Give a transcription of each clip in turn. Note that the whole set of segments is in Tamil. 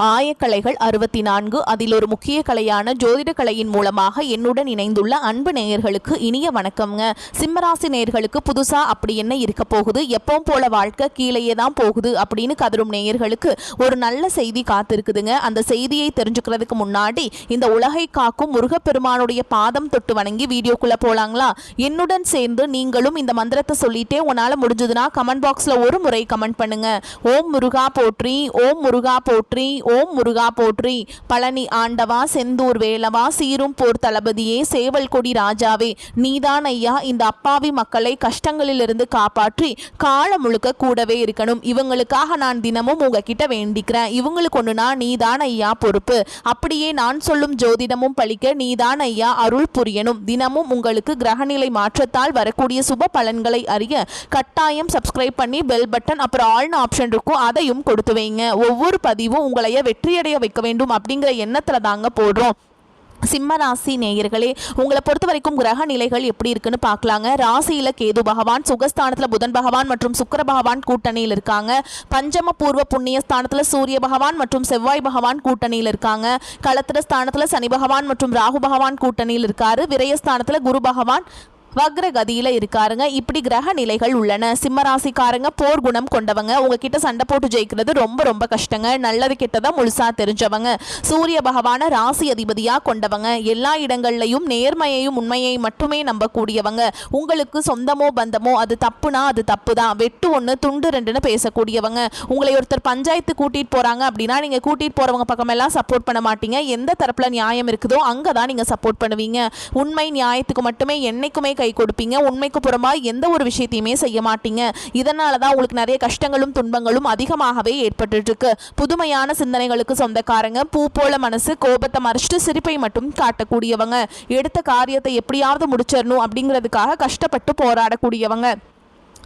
ஆயக்கலைகள் 64. அதில் ஒரு முக்கிய கலையான ஜோதிட கலையின் மூலமாக என்னுடன் இணைந்துள்ள அன்பு நேயர்களுக்கு இனிய வணக்கம்ங்க. சிம்மராசி நேயர்களுக்கு புதுசா அப்படி என்ன இருக்க போகுது, எப்பவும் போல வாழ்க்கை கீழேயே தான் போகுது அப்படின்னு கதரும் நேயர்களுக்கு ஒரு நல்ல செய்தி காத்திருக்குதுங்க. அந்த செய்தியை தெரிஞ்சுக்கிறதுக்கு முன்னாடி இந்த உலகை காக்கும் முருகப்பெருமானுடைய பாதம் தொட்டு வணங்கி வீடியோக்குள்ள போலாங்களா? என்னுடன் சேர்ந்து நீங்களும் இந்த மந்திரத்தை சொல்லிட்டே உன்னால முடிஞ்சதுன்னா கமெண்ட் பாக்ஸ்ல ஒரு முறை கமெண்ட் பண்ணுங்க. ஓம் முருகா போற்றி, ஓம் முருகா போற்றி, ஓம் முருகா போற்றி. பழனி ஆண்டவா, செந்தூர் வேலவா, சீரும் போர் தளபதியே, சேவல் கொடி ராஜாவே, நீதான் ஐயா இந்த அப்பாவி மக்களை கஷ்டங்களிலிருந்து காப்பாற்றி காலம் முழுக்க கூடவே இருக்கணும். இவங்களுக்காக நான் தினமும் உங்ககிட்ட வேண்டிக்கிறேன். இவங்களுக்கு ஒண்ணுனா நீதான் ஐயா பொறுப்பு. அப்படியே நான் சொல்லும் ஜோதிடமும் பழிக்க நீதான் ஐயா அருள் புரியணும். தினமும் உங்களுக்கு கிரகநிலை மாற்றத்தால் வரக்கூடிய சுப பலன்களை அறிய கட்டாயம் சப்ஸ்கிரைப் பண்ணி பெல் பட்டன் அப்புறம் ஆல்னு ஆப்ஷன் இருக்கும், அதையும் கொடுத்து வைங்க. ஒவ்வொரு பதிவும் உங்களைய வெற்றியடைய வைக்க வேண்டும் அப்படிங்கிற எண்ணத்துல தாங்க போடுறோம். சிம்ம ராசி நேயர்களே, உங்களை பொறுத்த வரைக்கும் கிரக நிலைகள் எப்படி இருக்குன்னு பார்க்கலாங்க. ராசியில கேது பகவான், சுகஸ்தானத்துல புதன் பகவான் மற்றும் சுக்கிர பகவான் கூட்டணியில் இருக்காங்க. பஞ்சம பூர்வ புண்ணிய ஸ்தானத்துல சூரிய பகவான் மற்றும் செவ்வாய் பகவான் கூட்டணியில் இருக்காங்க. களத்திர ஸ்தானத்துல சனி பகவான் மற்றும் ராகு பகவான் கூட்டணியில் இருக்காரு. விரயஸ்தானத்துல குரு பகவான் வக்ரகதியில இருக்காருங்க. இப்படி கிரக நிலைகள் உள்ளன. சிம்மராசிக்காரங்க போர் குணம் கொண்டவங்க. உங்ககிட்ட சண்டை போட்டு ஜெயிக்கிறது ரொம்ப ரொம்ப கஷ்டங்க. நல்லது கெட்டதா முழுசா தெரிஞ்சவங்க. சூரிய பகவான ராசி அதிபதியா கொண்டவங்க. எல்லா இடங்கள்லையும் நேர்மையையும் உண்மையை மட்டுமே நம்பக்கூடியவங்க. உங்களுக்கு சொந்தமோ பந்தமோ அது தப்புனா அது தப்பு தான், வெட்டு ஒன்று துண்டு ரெண்டுன்னு பேசக்கூடியவங்க. உங்களை ஒருத்தர் பஞ்சாயத்து கூட்டிட்டு போறாங்க அப்படின்னா நீங்க கூட்டிட்டு போறவங்க பக்கமெல்லாம் சப்போர்ட் பண்ண மாட்டீங்க. எந்த தரப்புல நியாயம் இருக்குதோ அங்கதான் நீங்க சப்போர்ட் பண்ணுவீங்க. உண்மை நியாயத்துக்கு மட்டுமே என்னைக்குமே கை கொடுப்பீங்க. உண்மைக்கு புறமா எந்த ஒரு விஷயத்தையுமே செய்ய மாட்டீங்க. இதனால தான் உங்களுக்கு நிறைய கஷ்டங்களும் துன்பங்களும் அதிகமாகவே ஏற்பட்டு இருக்கு. புதுமையான சிந்தனைகளுக்கு சொந்தக்காரங்க. பூ போல மனசு, கோபத்தை மறைச்சிட்டு சிரிப்பை மட்டும் காட்டக்கூடியவங்க. எடுத்த காரியத்தை எப்படியாவது முடிச்சிடணும் அப்படிங்கிறதுக்காக கஷ்டப்பட்டு போராடக்கூடியவங்க.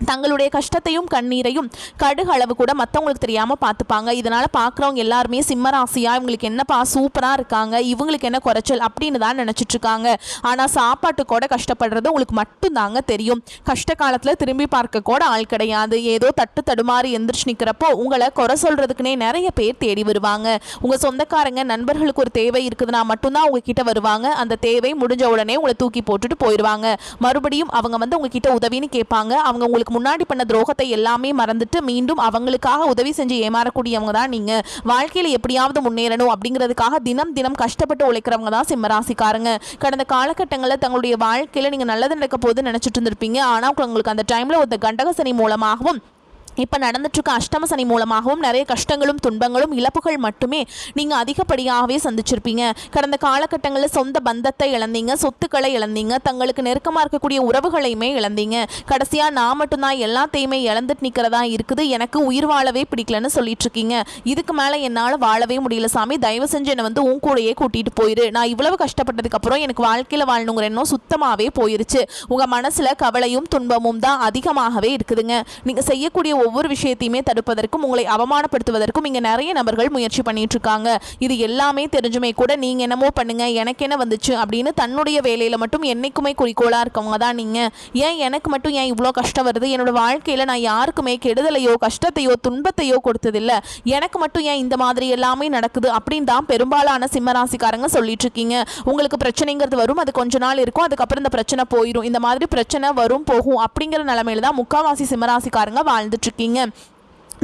தங்களுடைய கஷ்டத்தையும் கண்ணீரையும் கடுகளவு கூட மற்றவங்களுக்கு தெரியாமல் பார்த்துப்பாங்க. இதனால் பார்க்குறவங்க எல்லாருமே சிம்மராசியா இவங்களுக்கு என்னப்பா சூப்பராக இருக்காங்க, இவங்களுக்கு என்ன குறைச்சல் அப்படின்னு தான் நினச்சிட்ருக்காங்க. ஆனால் சாப்பாட்டு கூட கஷ்டப்படுறது உங்களுக்கு மட்டும்தாங்க தெரியும். கஷ்ட காலத்தில் திரும்பி பார்க்க கூட ஆள் கிடையாது. ஏதோ தட்டு தடுமாறி எந்திரிச்சு நிற்கிறப்போ உங்களை குறை சொல்கிறதுக்குனே நிறைய பேர் தேடி வருவாங்க. உங்கள் சொந்தக்காரங்க நண்பர்களுக்கு ஒரு தேவை இருக்குதுன்னா மட்டும்தான் உங்ககிட்ட வருவாங்க. அந்த தேவை முடிஞ்ச உடனே உங்களை தூக்கி போட்டுட்டு போயிடுவாங்க. மறுபடியும் அவங்க வந்து உங்ககிட்ட உதவின்னு கேட்பாங்க. அவங்க உங்களுக்கு முன்னாடி பண்ண துரோகத்தை எல்லாமே மறந்துட்டு மீண்டும் அவங்களுக்காக உதவி செஞ்சு ஏமாறக்கூடியவங்க தான் நீங்க. வாழ்க்கையில எப்படியாவது முன்னேறணும் அப்படிங்கிறதுக்காக தினம் தினம் கஷ்டப்பட்டு உழைக்கிறவங்க தான் சிம்மராசிக்காரங்க. கடந்த காலகட்டங்களில் தங்களுடைய வாழ்க்கையில நீங்க நல்லது நடக்க போது நினைச்சிட்டு இருந்திருப்பீங்க. ஆனா உங்களுக்கு அந்த டைம்ல ஒரு கண்டகசனி மூலமாகவும் இப்போ நடந்துட்டுருக்க அஷ்டம சனி மூலமாகவும் நிறைய கஷ்டங்களும் துன்பங்களும் இழப்புகள் மட்டுமே நீங்கள் அதிகப்படியாகவே சந்திச்சிருப்பீங்க. கடந்த காலகட்டங்களில் சொந்த பந்தத்தை இழந்தீங்க, சொத்துக்களை இழந்தீங்க, தங்களுக்கு நெருக்கமாக இருக்கக்கூடிய உறவுகளையுமே இழந்தீங்க. கடைசியாக நான் மட்டும்தான் எல்லாத்தையுமே இழந்துட்டு நிற்கிறதா இருக்குது, எனக்கு உயிர் வாழவே பிடிக்கலன்னு சொல்லிட்டு இருக்கீங்க. இதுக்கு மேலே என்னால் வாழவே முடியல சாமி, தயவு செஞ்சு என்னை வந்து உன் கூடையே கூட்டிகிட்டு போயிரு. நான் இவ்வளவு கஷ்டப்பட்டதுக்கப்புறம் எனக்கு வாழ்க்கையில் வாழணுங்கிற எண்ணம் சுத்தமாகவே போயிருச்சு. உங்கள் மனசில் கவலையும் துன்பமும் தான் அதிகமாகவே இருக்குதுங்க. நீங்கள் செய்யக்கூடிய ஒவ்வொரு விஷயத்தையுமே தடுப்பதற்கும் உங்களை அவமானப்படுத்துவதற்கும் இங்க நிறைய நபர்கள் முயற்சி பண்ணிட்டு இருக்காங்க. இது எல்லாமே தெரிஞ்சுமே கூட நீங்க என்னமோ பண்ணுங்க, எனக்கு என்ன வந்துச்சு அப்படின்னு தன்னுடைய வேலையில மட்டும் என்னைக்குமே குறிக்கோளா இருக்கவங்க தான் நீங்க. ஏன் எனக்கு மட்டும் ஏன் இவ்வளோ கஷ்டம் வருது, என்னோட வாழ்க்கையில நான் யாருக்குமே கெடுதலையோ கஷ்டத்தையோ துன்பத்தையோ கொடுத்ததில்ல, எனக்கு மட்டும் ஏன் இந்த மாதிரி எல்லாமே நடக்குது அப்படின்னு தான் பெரும்பாலான சிம்மராசிக்காரங்க சொல்லிட்டு இருக்கீங்க. உங்களுக்கு பிரச்சனைங்கிறது வரும், அது கொஞ்ச நாள் இருக்கும், அதுக்கப்புறம் இந்த பிரச்சனை போயிடும். இந்த மாதிரி பிரச்சனை வரும் போகும் அப்படிங்கிற நிலைமையில தான் முக்காவாசி சிம்மராசிக்காரங்க வாழ்ந்துட்டு இருக்கீங்க.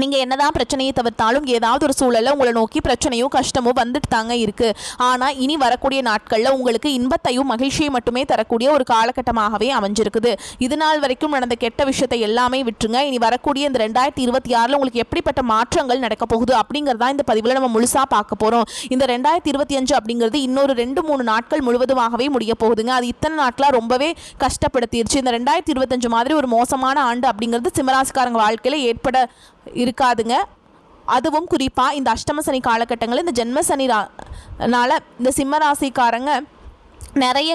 நீங்கள் என்னதான் பிரச்சனையை தவிர்த்தாலும் ஏதாவது ஒரு சூழலில் உங்களை நோக்கி பிரச்சனையோ கஷ்டமோ வந்துட்டு தாங்க இருக்குது. ஆனால் இனி வரக்கூடிய நாட்களில் உங்களுக்கு இன்பத்தையும் மகிழ்ச்சியை மட்டுமே தரக்கூடிய ஒரு காலகட்டமாகவே அமைஞ்சிருக்குது. இது நாள் வரைக்கும் நடந்த கெட்ட விஷயத்தை எல்லாமே விட்டுருங்க. இனி வரக்கூடிய இந்த 2026 உங்களுக்கு எப்படிப்பட்ட மாற்றங்கள் நடக்க போகுது அப்படிங்கிறதா இந்த பதிவில் நம்ம முழுசாக பார்க்க போகிறோம். இந்த 2025 அப்படிங்கிறது இன்னொரு 2-3 நாட்கள் முழுவதுமாகவே முடிய போகுதுங்க. அது இத்தனை நாட்களாக ரொம்பவே கஷ்டப்படுத்திடுச்சு. இந்த 2025 மாதிரி ஒரு மோசமான ஆண்டு அப்படிங்கிறது சிம்மராசிக்காரங்க வாழ்க்கையில் ஏற்பட இருக்காதுங்க. அதுவும் குறிப்பாக இந்த அஷ்டம சனி காலகட்டங்களில் இந்த ஜென்ம சனினால இந்த சிம்மராசிக்காரங்க நிறைய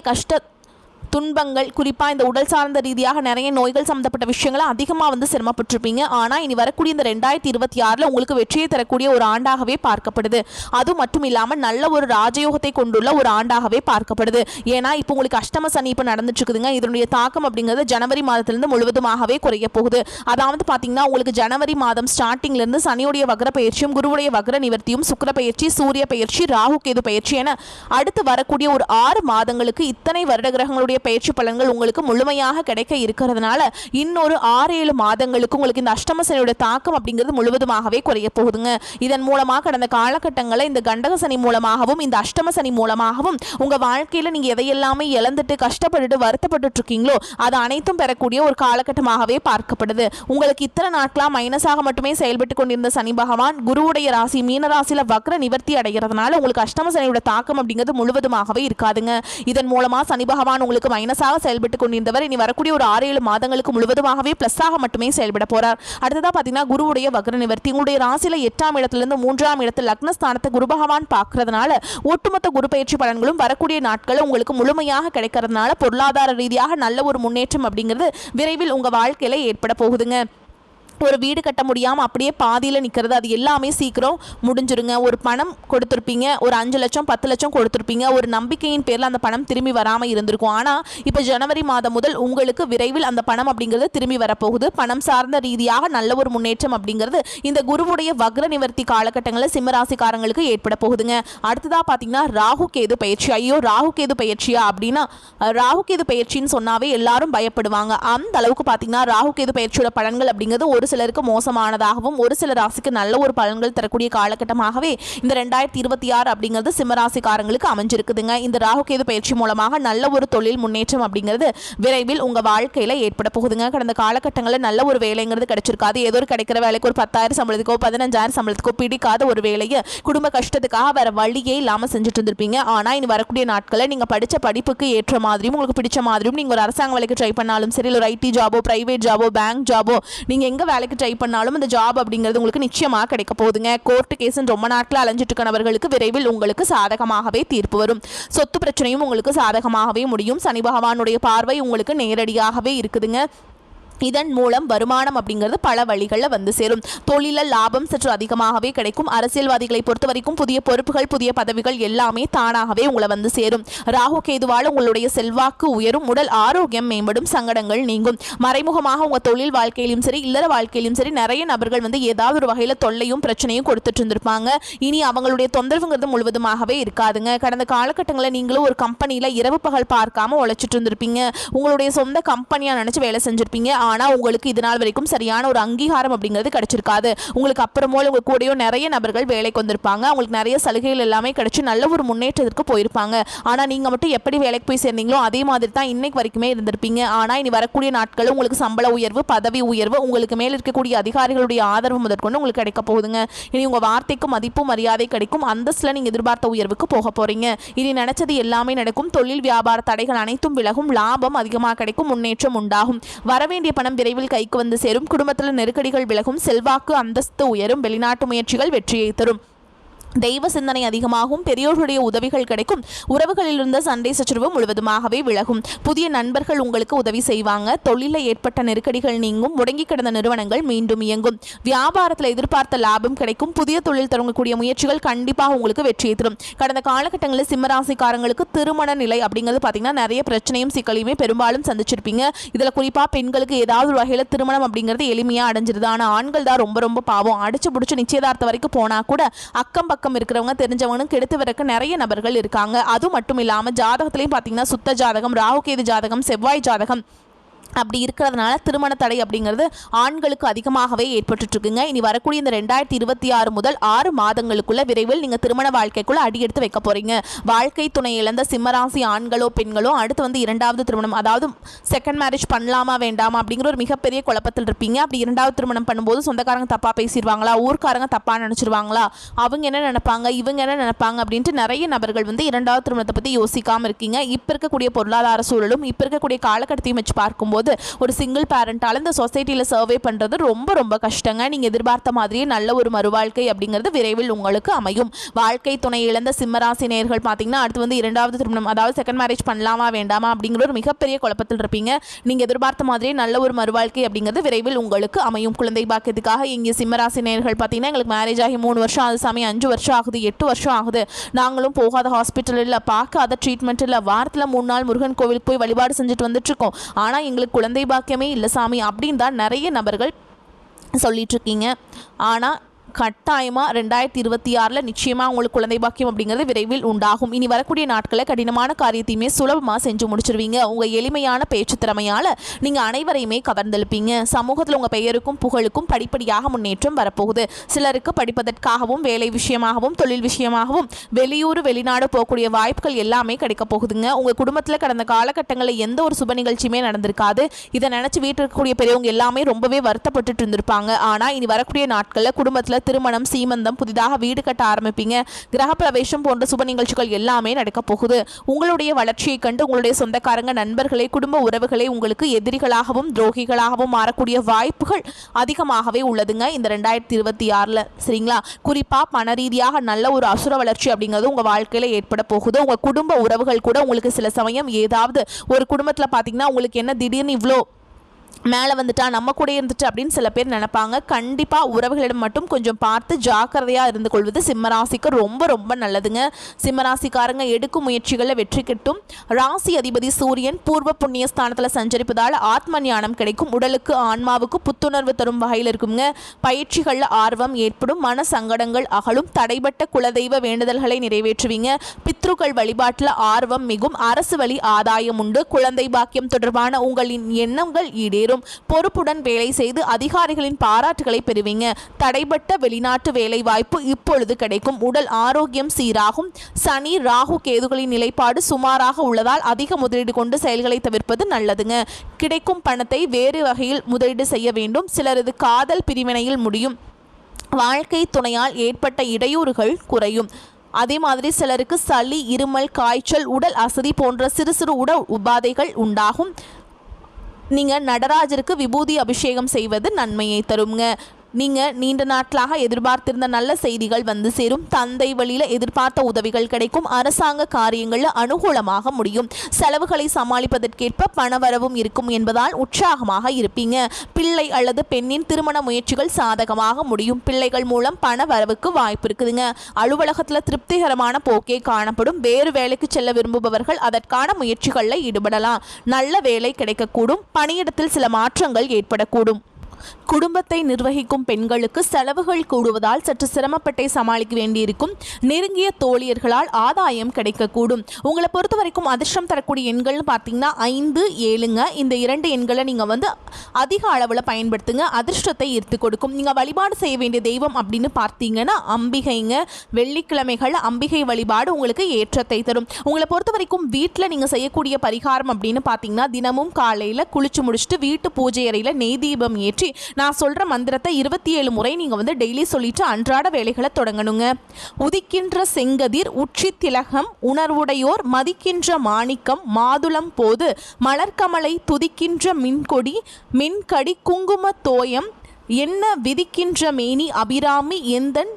துன்பங்கள், குறிப்பாக இந்த உடல் சார்ந்த ரீதியாக நிறைய நோய்கள் சம்மந்தப்பட்ட விஷயங்களை அதிகமாக வந்து சிரமப்பட்டிருப்பீங்க. ஆனால் இனி வரக்கூடிய இந்த 2026 உங்களுக்கு வெற்றியை தரக்கூடிய ஒரு ஆண்டாகவே பார்க்கப்படுது. அது மட்டும் இல்லாமல் நல்ல ஒரு ராஜயோகத்தை கொண்டுள்ள ஒரு ஆண்டாகவே பார்க்கப்படுது. ஏன்னா இப்போ உங்களுக்கு அஷ்டம சனி இப்போ நடந்துட்டு இருக்குதுங்க. இதனுடைய தாக்கம் அப்படிங்கிறது ஜனவரி மாதத்திலிருந்து முழுவதுமாகவே குறைய போகுது. அதாவது பார்த்தீங்கன்னா உங்களுக்கு ஜனவரி மாதம் ஸ்டார்டிங்லேருந்து சனியுடைய வக்ர பயிற்சியும் குருவுடைய வக்ர நிவர்த்தியும் சுக்கிர பயிற்சி, சூரிய பயிற்சி, ராகு கேது பயிற்சி என அடுத்து வரக்கூடிய ஒரு 6 மாதங்களுக்கு இத்தனை வருட கிரகங்களுடைய பயிற்சி பலன்கள் உங்களுக்கு முழுமையாக கிடைக்க இருக்கிறதுனால இன்னொரு 6-7 மாதங்களுக்கு உங்களுக்கு இந்த அஷ்டம சனியோட தாக்கம் அப்படிங்கிறது முழுவதுமாகவே குறைய போகுதுங்க. இதன் மூலமாக கடந்த காலகட்டங்களில் இந்த கண்டக சனி மூலமாகவும் இந்த அஷ்டம சனி மூலமாகவும் உங்க வாழ்க்கையில நீங்க எதையெல்லாமே இழந்துட்டு கஷ்டப்பட்டு வருத்தப்பட்டு இருக்கீங்களோ அது அனைத்தும் பெறக்கூடிய ஒரு காலகட்டமாகவே பார்க்கப்படுது. உங்களுக்கு இத்தனை நாட்களா மைனஸாக மட்டுமே செயல்பட்டு கொண்டிருந்த சனி பகவான் குருவுடைய ராசி மீன ராசியில வக்ர நிவர்த்தி அடைகிறதுனால உங்களுக்கு அஷ்டம சனியோட தாக்கம் அப்படிங்கிறது முழுவதுமாகவே இருக்காதுங்க. இதன் மூலமா சனி பகவான் உங்களுக்கு மைனஸாக செயல்பட்டு கொண்டிருந்தவர் இனி வரக்கூடிய ஒரு 6-7 மாதங்களுக்கு முழுவதுமாகவே பிளஸ்ஸாக மட்டுமே செயல்பட போறார். அடுத்ததா பாத்தீங்கன்னா குருவுடைய வக்ர நிவர்த்தி உங்களுடைய ராசியில 8ஆம் இடத்திலிருந்து 3ஆம் இடத்தில் லக்னஸ்தானத்தை குரு பகவான் பார்க்கறதுனால ஒட்டுமொத்த குரு பயிற்சி பலன்களும் வரக்கூடிய நாட்கள் உங்களுக்கு முழுமையாக கிடைக்கிறதுனால பொருளாதார ரீதியாக நல்ல ஒரு முன்னேற்றம் அப்படிங்கிறது விரைவில் உங்க வாழ்க்கையில ஏற்பட போகுதுங்க. ஒரு வீடு கட்ட முடியாமல் அப்படியே பாதியில் நிற்கிறது அது எல்லாமே சீக்கிரம் முடிஞ்சிருங்க. ஒரு பணம் கொடுத்துருப்பீங்க, ஒரு 5 லட்சம் 10 லட்சம் கொடுத்துருப்பீங்க, ஒரு நம்பிக்கையின் பேரில் அந்த பணம் திரும்பி வராமல் இருந்திருக்கும். ஆனால் இப்போ ஜனவரி மாதம் முதல் உங்களுக்கு விரைவில் அந்த பணம் அப்படிங்கிறது திரும்பி வரப்போகுது. பணம் சார்ந்த ரீதியாக நல்ல ஒரு முன்னேற்றம் அப்படிங்கிறது இந்த குருவுடைய வக்ர நிவர்த்தி காலகட்டங்களில் சிம்மராசிக்காரங்களுக்கு ஏற்பட போகுதுங்க. அடுத்ததாக பார்த்தீங்கன்னா ராகு கேது பயிற்சி. ஐயோ ராகு கேது பயிற்சியா அப்படின்னா ராகு கேது பயிற்சின்னு சொன்னாவே எல்லாரும் பயப்படுவாங்க. அந்த அளவுக்கு பார்த்தீங்கன்னா ராகு கேது பயிற்சியோட பலன்கள் அப்படிங்கிறது ஒரு சிலருக்கு மோசமானதாகவும் ஒரு சில ராசிக்கு நல்ல ஒரு பலன்கள் தரக்கூடிய காலகட்டமாகவே இந்த 2026 அப்படிங்கிறது சிம்மராசிக்காரங்களுக்கு அமைஞ்சிருக்குதுங்க. இந்த ராகு கேது பயிற்சி மூலமாக நல்ல ஒரு தொழில் முன்னேற்றம் அப்படிங்கிறது விரைவில் உங்க வாழ்க்கையில ஏற்பட போகுதுங்க. கடந்த காலகட்டங்களில் நல்ல ஒரு வேலைங்கிறது கிடைச்சிருக்காது. ஏதோ ஒரு கிடைக்கிற வேலைக்கு ஒரு 10,000 சம்பளத்துக்கோ 15,000 சம்பளத்துக்கோ பிடிக்காத ஒரு வேலையை குடும்ப கஷ்டத்துக்காக வேற வழியே இல்லாமல் செஞ்சுட்டு இருந்திருப்பீங்க. ஆனா இனி வரக்கூடிய நாட்களில் நீங்க படிச்ச படிப்புக்கு ஏற்ற மாதிரியும் உங்களுக்கு பிடிச்ச மாதிரியும் நீங்க ஒரு அரசாங்க வேலைக்கு ட்ரை பண்ணாலும் சரி, ஒரு ஐடி ஜாபோ, பிரைவேட் ஜாபோ, பேங்க் ஜாபோ, நீங்க எங்க வேலைக்கு ட்ரை பண்ணாலும் இந்த ஜாப் அப்படிங்கிறது உங்களுக்கு நிச்சயமாக கிடைக்க போகுதுங்க. கோர்ட் கேஸ் ரொம்ப நாட்கள் அலைஞ்சிட்டு இருக்கிறவர்களுக்கு விரைவில் உங்களுக்கு சாதகமாகவே தீர்ப்பு வரும். சொத்து பிரச்சனையும் உங்களுக்கு சாதகமாகவே முடியும். சனி பகவானுடைய பார்வை உங்களுக்கு நேரடியாகவே இருக்குதுங்க. இதன் மூலம் வருமானம் அப்படிங்கிறது பல வழிகளில் வந்து சேரும். தொழிலில் லாபம் சற்று அதிகமாகவே கிடைக்கும். அரசியல்வாதிகளை பொறுத்த வரைக்கும் புதிய பொறுப்புகள் புதிய பதவிகள் எல்லாமே தானாகவே உங்களை வந்து சேரும். ராகு கேதுவால் உங்களுடைய செல்வாக்கு உயரும், உடல் ஆரோக்கியம் மேம்படும், சங்கடங்கள் நீங்கும். மறைமுகமாக உங்கள் தொழில் வாழ்க்கையிலும் சரி இல்லற வாழ்க்கையிலும் சரி நிறைய நபர்கள் வந்து ஏதாவது ஒரு வகையில் தொல்லையும் பிரச்சனையும் கொடுத்துட்டு இருந்திருப்பாங்க. இனி அவங்களுடைய தொந்தரவுங்கிறது முழுவதுமாகவே இருக்காதுங்க. கடந்த காலகட்டங்களில் நீங்களும் ஒரு கம்பெனியில் இரவு பகல் பார்க்காம உழைச்சிட்டு இருந்திருப்பீங்க. உங்களுடைய சொந்த கம்பெனியாக நினச்சி வேலை செஞ்சிருப்பீங்க. ஆனால் உங்களுக்கு இது நாள் வரைக்கும் சரியான ஒரு அங்கீகாரம் அப்படிங்கிறது கிடைச்சிருக்காது. உங்களுக்கு அப்புறமோ உங்க கூடயோ நிறைய நபர்கள் வேலைக்கு வந்திருப்பாங்க. அவங்களுக்கு நிறைய சலுகைகள் எல்லாமே கிடைச்சி நல்ல ஒரு முன்னேற்றத்திற்கு போயிருப்பாங்க. ஆனால் நீங்கள் மட்டும் எப்படி வேலைக்கு போய் சேர்ந்தீங்களோ அதே மாதிரி தான் இன்னைக்கு வரைக்குமே இருந்திருப்பீங்க. ஆனால் இனி வரக்கூடிய நாட்களும் உங்களுக்கு சம்பள உயர்வு, பதவி உயர்வு, உங்களுக்கு மேல் இருக்கக்கூடிய அதிகாரிகளுடைய ஆதரவு முதற்கொண்டு உங்களுக்கு கிடைக்க போகுதுங்க. இனி உங்கள் வார்த்தைக்கு மதிப்பு மரியாதை கிடைக்கும். அந்தஸ்தில் நீங்கள் எதிர்பார்த்த உயர்வுக்கு போக போறீங்க. இனி நினைச்சது எல்லாமே நடக்கும். தொழில் வியாபார தடைகள் அனைத்தும் விலகும். லாபம் அதிகமாக கிடைக்கும். முன்னேற்றம் உண்டாகும். வரவேண்டிய பணம் விரைவில் கைக்கு வந்து சேரும். குடும்பத்தில் நெருக்கடிகள் விலகும். செல்வாக்கு அந்தஸ்து உயரும். வெளிநாட்டு முயற்சிகள் வெற்றியை தரும். தெய்வ சிந்தனை அதிகமாகும். பெரியோர்களுடைய உதவிகள் கிடைக்கும். உறவுகளில் இருந்த சண்டை சச்சரவு முழுவதுமாகவே விலகும். புதிய நண்பர்கள் உங்களுக்கு உதவி செய்வாங்க. தொழிலில் ஏற்பட்ட நெருக்கடிகள் நீங்கும். முடங்கி கிடந்த நிறுவனங்கள் மீண்டும் இயங்கும். வியாபாரத்தில் எதிர்பார்த்த லாபம் கிடைக்கும். புதிய தொழில் தொடங்கக்கூடிய முயற்சிகள் கண்டிப்பாக உங்களுக்கு வெற்றியை தரும். கடந்த காலகட்டங்களில் சிம்மராசிக்காரங்களுக்கு திருமண நிலை அப்படிங்கிறது பார்த்தீங்கன்னா நிறைய பிரச்சனையும் சிக்கலையுமே பெரும்பாலும் சந்திச்சிருப்பீங்க. இதில் குறிப்பாக பெண்களுக்கு ஏதாவது ஒரு வகையில் திருமணம் அப்படிங்கிறது எளிமையாக அடைஞ்சிருது. ஆனால் ஆண்கள் தான் ரொம்ப ரொம்ப பாவம். அடிச்சு பிடிச்சி நிச்சயதார்த்த வரைக்கும் போனால் கூட அக்கம் பக்கம் இருக்கிறவங்க தெரிஞ்சவனும் கெடுத்து வரக்கு நிறைய நபர்கள் இருக்காங்க. அது மட்டும் இல்லாம ஜாதகத்திலையும் பாத்தீங்கன்னா சுத்த ஜாதகம், ராகு கேது ஜாதகம், செவ்வாய் ஜாதகம் அப்படி இருக்கிறதுனால திருமண தடை அப்படிங்கிறது ஆண்களுக்கு அதிகமாகவே ஏற்பட்டு இருக்குங்க. இனி வரக்கூடிய இந்த 2026 முதல் 6 மாதங்களுக்குள்ள விரைவில் நீங்க திருமண வாழ்க்கைக்குள்ள அடி எடுத்து வைக்க போறீங்க. வாழ்க்கை துணை இழந்த சிம்மராசி ஆண்களோ பெண்களோ அடுத்து வந்து 2வது திருமணம், அதாவது செகண்ட் மேரேஜ் பண்ணலாமா வேண்டாமா அப்படிங்கிற ஒரு மிகப்பெரிய குழப்பத்தில் இருப்பீங்க. அப்படி 2வது திருமணம் பண்ணும்போது சொந்தக்காரங்க தப்பா பேசிடுவாங்களா, ஊர்க்காரங்க தப்பா நினைச்சிருவாங்களா, அவங்க என்ன நினைப்பாங்க, இவங்க என்ன நினைப்பாங்க அப்படின்ட்டு நிறைய நபர்கள் வந்து 2வது திருமணத்தை பத்தி யோசிக்காம இருக்கீங்க. இப்ப இருக்கக்கூடிய பொருளாதார சூழலும் இப்ப இருக்கக்கூடிய காலகட்டத்தையும் வச்சு பார்க்கும்போது போகுது. ஒரு சிங்கிள் பேரண்டால் இந்த சொசைட்டியில் சர்வே பண்ணுறது ரொம்ப ரொம்ப கஷ்டங்க. நீங்கள் எதிர்பார்த்த மாதிரியே நல்ல ஒரு மறுவாழ்க்கை அப்படிங்கிறது விரைவில் உங்களுக்கு அமையும். வாழ்க்கை துணை இழந்த சிம்மராசி நேயர்கள் பார்த்தீங்கன்னா அடுத்து வந்து இரண்டாவது திருமணம், அதாவது செகண்ட் மேரேஜ் பண்ணலாமா வேண்டாமா அப்படிங்கிற ஒரு மிகப்பெரிய குழப்பத்தில் இருப்பீங்க. நீங்கள் எதிர்பார்த்த மாதிரியே நல்ல ஒரு மறுவாழ்க்கை அப்படிங்கிறது விரைவில் உங்களுக்கு அமையும். குழந்தை பாக்கியத்துக்காக இங்கே சிம்மராசி நேயர்கள் பார்த்தீங்கன்னா எங்களுக்கு மேரேஜ் ஆகி 3 வருஷம் ஆகுது சாமி, 5 வருஷம் ஆகுது, 8 வருஷம் ஆகுது, நாங்களும் போகாத ஹாஸ்பிட்டல் இல்லை, பார்க்காத ட்ரீட்மெண்ட் இல்லை, வாரத்தில் 3 நாள் முருகன் கோவிலுக்கு போய் வழிபாடு செஞ்சுட்டு வந்துட்டு இருக்கோம், ஆனால் எங்களுக்கு குழந்தை பாக்கியமே இல்லை சாமி அப்படின்னு தான் நிறைய நபர்கள் சொல்லிட்டு இருக்கீங்க. ஆனால் கட்டாயமாக 2026 நிச்சயமாக உங்களுக்கு குழந்தை பாக்கியம் அப்படிங்கிறது விரைவில் உண்டாகும். இனி வரக்கூடிய நாட்களில் கடினமான காரியத்தையுமே சுலபமாக செஞ்சு முடிச்சிருவீங்க. உங்கள் எளிமையான பேச்சு திறமையால் நீங்கள் அனைவரையுமே கவர்ந்தெழுப்பீங்க. சமூகத்தில் உங்கள் பெயருக்கும் புகழுக்கும் படிப்படியாக முன்னேற்றம் வரப்போகுது. சிலருக்கு படிப்பதற்காகவும் வேலை விஷயமாகவும் தொழில் விஷயமாகவும் வெளியூர் வெளிநாடு போகக்கூடிய வாய்ப்புகள் எல்லாமே கிடைக்க போகுதுங்க. உங்கள் குடும்பத்தில் கடந்த காலகட்டங்களில் எந்த ஒரு சுப நிகழ்ச்சியுமே நடந்திருக்காது. இதை நினச்சி வீட்டில் இருக்கக்கூடிய பெரியவங்க எல்லாமே ரொம்பவே வருத்தப்பட்டு இருந்திருப்பாங்க. ஆனால் இனி வரக்கூடிய நாட்களில் குடும்பத்தில் திருமணம், சீமந்தம், புதிதாக வீடு கட்ட ஆரம்பிப்பீங்க. கிரகப்பிரவேசம் போன்ற சுப நிகழ்ச்சிகள் எல்லாமே நடக்க போகுது. உங்களுடைய வளர்ச்சியை கண்டு உங்களுடைய சொந்தக்காரங்க, நண்பர்களே, குடும்ப உறவுகளே உங்களுக்கு எதிரிகளாகவும் துரோகிகளாகவும் மாறக்கூடிய வாய்ப்புகள் அதிகமாகவே உள்ளதுங்க இந்த 2026. சரிங்களா? குறிப்பா பண ரீதியாக நல்ல ஒரு அசுர வளர்ச்சி அப்படிங்கிறது உங்க வாழ்க்கையில ஏற்பட போகுது. உங்க குடும்ப உறவுகள் கூட உங்களுக்கு சில சமயம் ஏதாவது ஒரு குடும்பத்தில் பார்த்தீங்கன்னா உங்களுக்கு என்ன திடீர்னு இவ்வளோ மேலே வந்துட்டா நம்ம கூட இருந்துட்டு அப்படின்னு சில பேர் நினைப்பாங்க. கண்டிப்பாக உறவுகளிடம் மட்டும் கொஞ்சம் பார்த்து ஜாக்கிரதையாக இருந்து கொள்வது சிம்மராசிக்கு ரொம்ப ரொம்ப நல்லதுங்க. சிம்மராசிக்காரங்க எடுக்கும் முயற்சிகளில் வெற்றி கிட்டும். ராசி அதிபதி சூரியன் பூர்வ புண்ணிய ஸ்தானத்தில் சஞ்சரிப்பதால் ஆத்ம ஞானம் கிடைக்கும். உடலுக்கு ஆன்மாவுக்கு புத்துணர்வு தரும் வகையில் இருக்குங்க. பயிற்சிகளில் ஆர்வம் ஏற்படும். மன சங்கடங்கள் அகலும். தடைபட்ட குலதெய்வ வேண்டுதல்களை நிறைவேற்றுவீங்க. பித்ருக்கள் வழிபாட்டில் ஆர்வம் மிகும். அரசு வழி ஆதாயம் உண்டு. குழந்தை பாக்கியம் தொடர்பான உங்களின் எண்ணங்கள் ஈடேறும். பொறுப்புடன் வேலை செய்து அதிகாரிகளின் பாராட்டுகளை பெறுவீங்க. தடைபட்ட வெளிநாட்டு வேலை வாய்ப்பு இப்பொழுது கிடைக்கும். உடல் ஆரோக்கியம் சீராகும். சனி, ராகு, கேதுகளின் நிலைப்பாடு சுமாராக உள்ளதால் அதிக முதலீடு கொண்டு செயல்களை தவிர்ப்பது நல்லதுங்க. கிடைக்கும் பணத்தை வேறு வகையில் முதலீடு செய்ய வேண்டும். சிலரது காதல் பிரிவினையில் முடியும். வாழ்க்கை துணையால் ஏற்பட்ட இடையூறுகள் குறையும். அதே மாதிரி சிலருக்கு சளி, இருமல், காய்ச்சல், உடல் அசதி போன்ற சிறு சிறு உடல் உபாதைகள் உண்டாகும். நீங்கள் நடராஜருக்கு விபூதி அபிஷேகம் செய்வது நன்மையை தருங்க. நீங்கள் நீண்ட நாட்களாக எதிர்பார்த்திருந்த நல்ல செய்திகள் வந்து சேரும். தந்தை வழியில் எதிர்பார்த்த உதவிகள் கிடைக்கும். அரசாங்க காரியங்களில் அனுகூலமாக முடியும். செலவுகளை சமாளிப்பதற்கேற்ப பணவரவும் இருக்கும் என்பதால் உற்சாகமாக இருப்பீங்க. பிள்ளை அல்லது பெண்ணின் திருமண முயற்சிகள் சாதகமாக முடியும். பிள்ளைகள் மூலம் பண வரவுக்கு வாய்ப்பு இருக்குதுங்க. அலுவலகத்தில் திருப்திகரமான போக்கே காணப்படும். வேறு வேலைக்கு செல்ல விரும்புபவர்கள் அதற்கான முயற்சிகளில் ஈடுபடலாம். நல்ல வேலை கிடைக்கக்கூடும். பணியிடத்தில் சில மாற்றங்கள் ஏற்படக்கூடும். குடும்பத்தை நிர்வகிக்கும் பெண்களுக்கு செலவுகள் கூடுவதால் சற்று சிரமப்பட்டே சமாளிக்க வேண்டியிருக்கும். நெருங்கிய தோழியர்களால் ஆதாயம் கிடைக்கக்கூடும். உங்களை பொறுத்த வரைக்கும் அதிர்ஷ்டம் தரக்கூடிய எண்கள்னு பார்த்தீங்கன்னா 5, 7ங்க. இந்த 2 எண்களை நீங்கள் வந்து அதிக அளவில் பயன்படுத்துங்க. அதிர்ஷ்டத்தை ஈர்த்து கொடுக்கும். நீங்கள் வழிபாடு செய்ய வேண்டிய தெய்வம் அப்படின்னு பார்த்தீங்கன்னா அம்பிகைங்க. வெள்ளிக்கிழமைகள் அம்பிகை வழிபாடு உங்களுக்கு ஏற்றத்தை தரும். உங்களை பொறுத்த வரைக்கும் வீட்டில் நீங்கள் செய்யக்கூடிய பரிகாரம் அப்படின்னு பார்த்தீங்கன்னா தினமும் காலையில் குளிச்சு முடிச்சுட்டு வீட்டு பூஜை அறையில் நெய் தீபம் ஏற்றி நான் சொல்ற மந்திரத்தை 27 முறை நீங்க வந்து டெய்லி சொல்லிட்டு அன்றாட வேலைகளை தொடங்கணுங்க. உதிக்கின்ற செங்கதிர், உச்சி திலகம், உணர்வுடையோர் மதிக்கின்ற மாணிக்கம், மாதுளம் போது மலர்கமலை, துதிக்கின்ற மின்கொடி, மின்கடி, குங்கும தோயம், என்ன விதிக்கின்ற மேனி, அபிராமி எந்தன்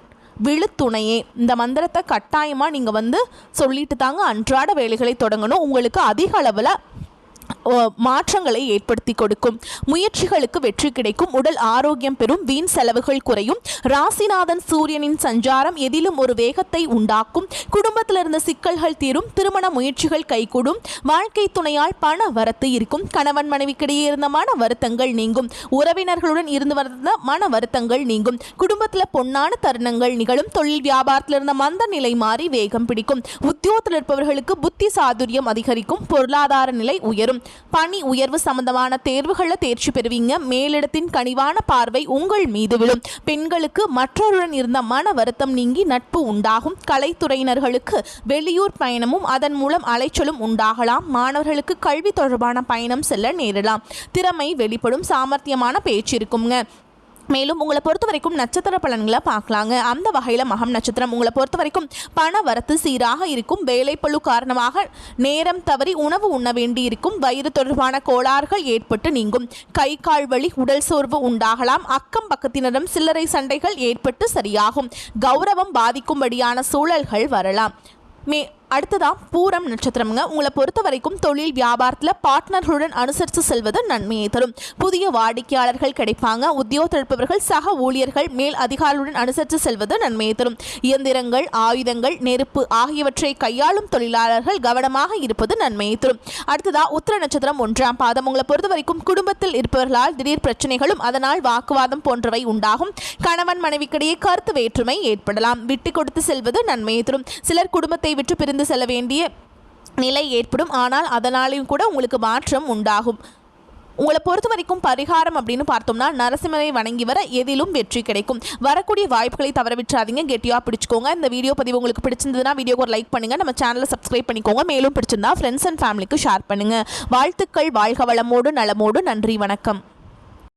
விழுத்துணையே. இந்த மந்திரத்தை கட்டாயமாக நீங்கள் வந்து சொல்லிட்டு தாங்க அன்றாட வேலைகளை தொடங்கணும். உங்களுக்கு அதிக அளவில் மாற்றங்களை ஏற்படுத்தி கொடுக்கும். முயற்சிகளுக்கு வெற்றி கிடைக்கும். உடல் ஆரோக்கியம் பெறும். வீண் செலவுகள் குறையும். ராசிநாதன் சூரியனின் சஞ்சாரம் எதிலும் ஒரு வேகத்தை உண்டாக்கும். குடும்பத்தில் இருந்த சிக்கல்கள் தீரும். திருமண முயற்சிகள் கைகூடும். வாழ்க்கை துணையால் பண வரத்து இருக்கும். கணவன் மனைவிக்கிடையே இருந்த மன வருத்தங்கள் நீங்கும். உறவினர்களுடன் இருந்து வந்த மன வருத்தங்கள் நீங்கும். குடும்பத்தில் பொன்னான தருணங்கள் நிகழும். தொழில் வியாபாரத்தில் இருந்த மந்த நிலை மாறி வேகம் பிடிக்கும். உத்தியோகத்தில் இருப்பவர்களுக்கு புத்தி சாதுரியம் அதிகரிக்கும். பொருளாதார நிலை உயரும். பணி உயர்வு சம்பந்தமான தேர்வுகளில் தேர்ச்சி பெறுவீங்க. மேலிடத்தின் கனிவான பார்வை உங்கள் மீது விழும். பெண்களுக்கு மற்றொருடன் இருந்த மன வருத்தம் நீங்கி நட்பு உண்டாகும். கலைத்துறையினர்களுக்கு வெளியூர் பயணமும் அதன் மூலம் அலைச்சலும் உண்டாகலாம். மாணவர்களுக்கு கல்வி தொடர்பான பயணம் செல்ல நேரலாம். திறமை வெளிப்படும். சாமர்த்தியமான பேச்சு இருக்குங்க. மேலும் உங்களை பொறுத்த வரைக்கும் நட்சத்திர பலன்களை பார்க்கலாங்க. அந்த வகையில் மகம் நட்சத்திரம் உங்களை பொறுத்த வரைக்கும் பண வரத்து சீராக இருக்கும். வேலைப்பளு காரணமாக நேரம் தவறி உணவு உண்ண வேண்டி இருக்கும். வயிறு தொடர்பான கோளாறுகள் ஏற்பட்டு நீங்கும். கை கால் வலி உடல் சோர்வு உண்டாகலாம். அக்கம் பக்கத்தினரும் சில்லறை சண்டைகள் ஏற்பட்டு சரியாகும். கௌரவம் பாதிக்கும்படியான சூழல்கள் வரலாம். அடுத்ததா பூரம் நட்சத்திரம்ங்க. உங்களை பொறுத்த வரைக்கும் தொழில் வியாபாரத்தில் பார்ட்னர்களுடன் அனுசரித்து செல்வது நன்மையை தரும். புதிய வாடிக்கையாளர்கள் கிடைப்பாங்க. உத்தியோகத்தில் இருப்பவர்கள் சக ஊழியர்கள் மேல் அதிகாரிகளுடன் அனுசரித்து செல்வது நன்மையை தரும். இயந்திரங்கள் ஆயுதங்கள் நெருப்பு ஆகியவற்றை கையாளும் தொழிலாளர்கள் கவனமாக இருப்பது நன்மையை தரும். அடுத்ததா உத்திர நட்சத்திரம் 1ஆம் பாதம் உங்களை பொறுத்த வரைக்கும் குடும்பத்தில் இருப்பவர்களால் திடீர் பிரச்சனைகளும் அதனால் வாக்குவாதம் போன்றவை உண்டாகும். கணவன் மனைவிக்கிடையே கருத்து வேற்றுமை ஏற்படலாம். விட்டு கொடுத்து செல்வது நன்மையை தரும். சிலர் குடும்பத்தை விட்டு பிரிந்து செல்ல வேண்டிய நிலை ஏற்படும். ஆனால் அதனாலும் கூட உங்களுக்கு மாற்றம் உண்டாகும். உங்களை பொறுத்த வரைக்கும் பரிகாரம் அப்படின்னு பார்த்தோம்னா நரசிம்மரை வணங்கி வர எதிலும் வெற்றி கிடைக்கும். வரக்கூடிய வாய்ப்புகளை தவற விட்டுறாதீங்க. கெட்டியாக பிடிச்சிக்கோங்க. இந்த வீடியோ பதிவு உங்களுக்கு பிடிச்சிருந்ததுன்னா வீடியோக்கு ஒரு லைக் பண்ணுங்கள். நம்ம சேனலை சப்ஸ்கிரைப் பண்ணிக்கோங்க. மேலும் பிடிச்சிருந்தா ஃப்ரெண்ட்ஸ் அண்ட் ஃபேமிலிக்கு ஷேர் பண்ணுங்கள். வாழ்த்துக்கள். வாழ்க வளமோடு நலமோடு. நன்றி. வணக்கம்.